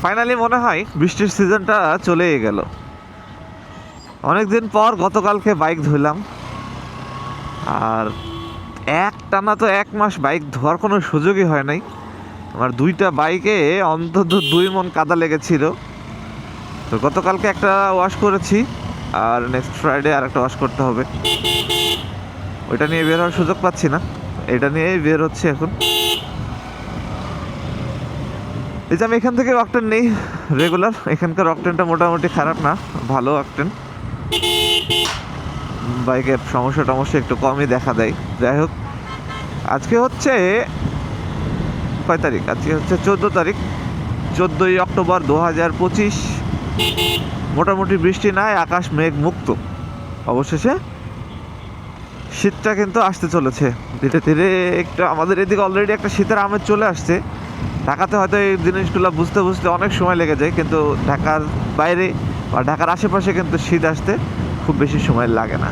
Finally মনে হয় বৃষ্টির সিজনটা চলেই গেল। অনেকদিন পর গতকালকে বাইক ধুলাম, আর টানা তো 1 মাস বাইক ধোয়ার কোনো সুযোগই হয় নাই। আমার 2টা বাইকে অন্তত 2 মণ কাদা লেগেছিল। তো গতকালকে একটা ওয়াশ করেছি, আর নেক্সট ফ্রাইডে আর একটা ওয়াশ করতে হবে। ওইটা নিয়ে বের হওয়ার সুযোগ পাচ্ছি না, এটা নিয়েই বের হচ্ছে এখন। এই যে আমি এখান থেকে অকটেন নেই রেগুলার, এখানকার অকটেনটা মোটামুটি খারাপ না, ভালো অকটেন। বাইকের সমস্যা একটু কমই দেখা দেয়। যাই হোক, আজকে হচ্ছে কয় তারিখ? আজকে হচ্ছে 14 তারিখ, 14ই অক্টোবর 2025। মোটামুটি বৃষ্টি নাই, আকাশ মেঘ মুক্ত। অবশেষে শীতটা কিন্তু আসতে চলেছে ধীরে ধীরে। একটু আমাদের এদিকে অলরেডি একটা শীতের আমেজ চলে আসছে। ঢাকাতে হয়তো এই জিনিসগুলো বুঝতে বুঝতে অনেক সময় লেগে যায়, কিন্তু ঢাকার বাইরে বা ঢাকার আশেপাশে কিন্তু শীত আসতে খুব বেশি সময় লাগে না।